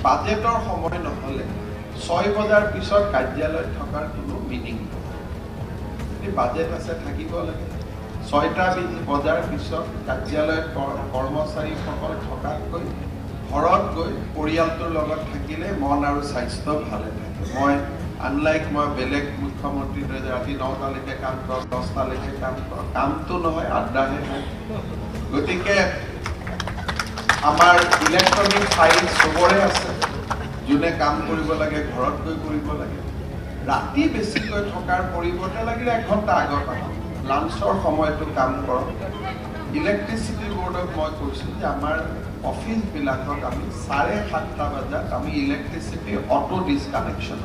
বাজেটৰ সময় নহ'লে 6 বজাৰ পিছত কাৰ্যালয়ত থকাৰ কোনো মিনিং নাই। বাজেট আছে থাকিব লাগে। 6টা বজাৰ পিছত কাৰ্যালয়ত কৰ্মচাৰীসকল থকাতকৈ ঘৰত গৈ পৰিয়ালটোৰ লগত থাকিলে মন আৰু স্বাস্থ্য ভালে থাকে। মই আনলাইক মই বেলেগ মুখ্যমন্ত্ৰীৰ দৰে ৰাতি 9টালৈকে কাম কৰক 10টালৈকে কাম কৰক, কামটো নহয় আড্ডাহে হয়। গতিকে আমাৰ ইলেক্ট্ৰনিক ফাইল চবৰে আছে, যোনে কাম কৰিব লাগে ঘৰত গৈ কৰিব লাগে। ৰাতি বেছিকৈ থকাৰ পৰিৱৰ্তে লাগিলে 1 ঘণ্টা আগত আহক, লাঞ্চৰ সময়টো কাম কৰক। ইলেক্ট্ৰিচিটি বোৰ্ডক মই কৈছোঁ যে আমাৰ অফিচবিলাকত আমি 7:30 বজাত আমি ইলেক্ট্ৰিচিটি অটো ডিছকানেকশ্যন,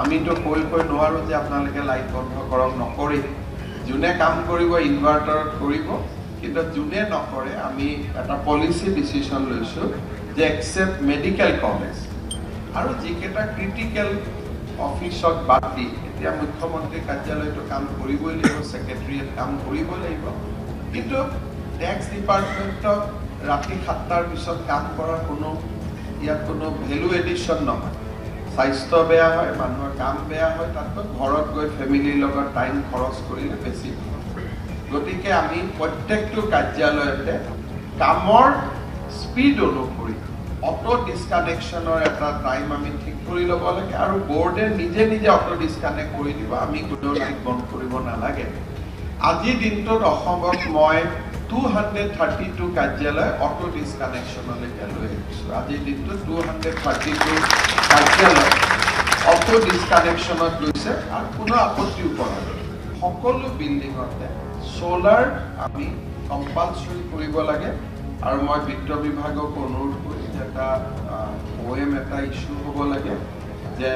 আমিতো কৈ নোৱাৰোঁ যে আপোনালোকে লাইট বন্ধ কৰক, নকৰি যোনে কাম কৰিব ইনভাৰ্টাৰত কৰিব, কিন্তু যোনে নকৰে আমি এটা পলিচি ডিচিশ্যন লৈছোঁ যে এক্সেপ্ট মেডিকেল কলেজ আৰু যিকেইটা ক্ৰিটিকেল অফিচত বাদ দি এতিয়া মুখ্যমন্ত্ৰী কাৰ্যালয়টো কাম কৰিবই লাগিব, ছেক্ৰেটেৰিয়েট কাম কৰিব লাগিব, কিন্তু টেক্স ডিপাৰ্টমেণ্টত ৰাতি 7টাৰ পিছত কাম কৰা ইয়াত কোনো ভেলু এডিশ্যন নহয়। স্বাস্থ্য বেয়া হয়, মানুহৰ কাম বেয়া হয়, তাতকৈ ঘৰত গৈ ফেমিলিৰ লগত টাইম খৰচ কৰিলে বেছি ভাল। গতিকে আমি প্ৰত্যেকটো কাৰ্যালয়তে কামৰ স্পীড অনুসৰি অটো ডিছকানেকশ্যনৰ এটা টাইম আমি ঠিক কৰি ল'ব লাগে আৰু বৰ্ডে নিজে নিজে অটো ডিছকানেক্ট কৰি দিব, আমি কোনেও লাইট বন্ধ কৰিব নালাগে। আজিৰ দিনটোত অসমত মই 232 কাৰ্যালয় অটো ডিছকানেকশ্যনলৈকে লৈ আহিছোঁ। আজিৰ দিনটোত 232 কাৰ্যালয় অটো ডিছকানেকশ্যনত লৈছে আৰু কোনো আপত্তিও কৰা নাই। সকলো বিল্ডিঙতে সোলাৰ আমি কম্পালচৰি কৰিব লাগে আৰু মই বিত্ত বিভাগক অনুৰোধ কৰি এটা OM এটা ইছ্যু হ'ব লাগে যে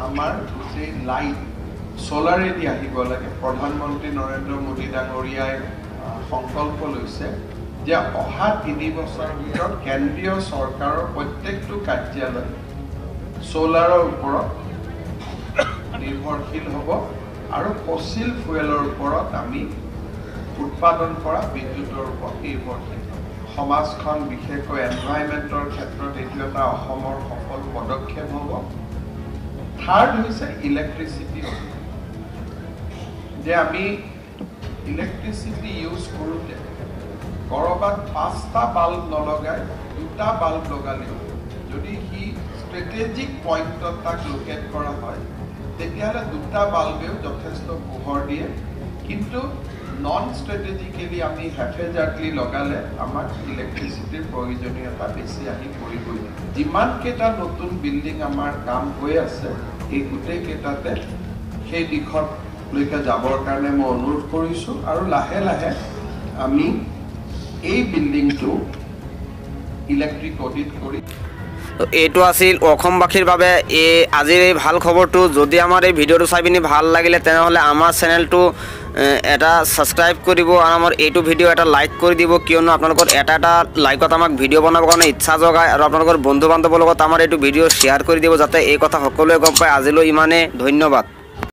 আমাৰ গোটেই লাইট সোলাৰেদি আহিব লাগে। প্ৰধানমন্ত্ৰী নৰেন্দ্ৰ মোদী ডাঙৰীয়াই সংকল্প লৈছে যে অহা 3 বছৰৰ ভিতৰত কেন্দ্ৰীয় চৰকাৰৰ প্ৰত্যেকটো কাৰ্যালয় সোলাৰৰ ওপৰত নিৰ্ভৰশীল হ'ব আৰু ফচিল ফুৱেলৰ ওপৰত আমি উৎপাদন কৰা বিদ্যুতৰ ওপৰত নিৰ্ভৰশীল। সমাজখন বিশেষকৈ এনভাইৰনমেণ্টৰ ক্ষেত্ৰত এইটো এটা অসমৰ সফল পদক্ষেপ হ'ব। থাৰ্ড হৈছে ইলেক্ট্ৰিচিটি, যে আমি ইলেক্ট্ৰিচিটি ইউজ কৰোঁতে ক'ৰবাত 5টা বাল্ব নলগাই 2টা বাল্ব লগালেও যদি সি ষ্ট্ৰেটেজিক পইণ্টত তাক লোকেট কৰা হয় তেতিয়াহ'লে 2টা বাল্বেও যথেষ্ট পোহৰ দিয়ে, কিন্তু নন ষ্ট্ৰেটেজিকেলি আমি হেফেজাৰ্টলি লগালে আমাক ইলেক্ট্ৰিচিটিৰ প্ৰয়োজনীয়তা বেছি আহি পৰিবই। যিমানকেইটা নতুন বিল্ডিং আমাৰ কাম হৈ আছে এই গোটেইকেইটাতে সেই দিশলৈকে যাবৰ কাৰণে মই অনুৰোধ কৰিছোঁ আৰু লাহে লাহে আমি এই বিল্ডিংটো ইলেক্ট্ৰিক অডিট কৰি। তো এইটো আছিল অসমবাসীৰ বাবে আজিৰ এই ভাল খবৰটো। যদি আমাৰ এই ভিডিঅ'টো চাই পিনি ভাল লাগিলে তেনেহ'লে আমাৰ চেনেলটো এটা ছাবস্ক্ৰাইব কৰিব আৰু আমাৰ এইটো ভিডিঅ' এটা লাইক কৰি দিব, কিয়নো আপোনালোকৰ এটা লাইকত আমাক ভিডিঅ' বনাবৰ কাৰণে ইচ্ছা জগায় আৰু আপোনালোকৰ বন্ধু বান্ধৱৰ লগত আমাৰ এইটো ভিডিঅ' শ্বেয়াৰ কৰি দিব যাতে এই কথা সকলোৱে গম পায়। আজিলৈ ইমানেই, ধন্যবাদ।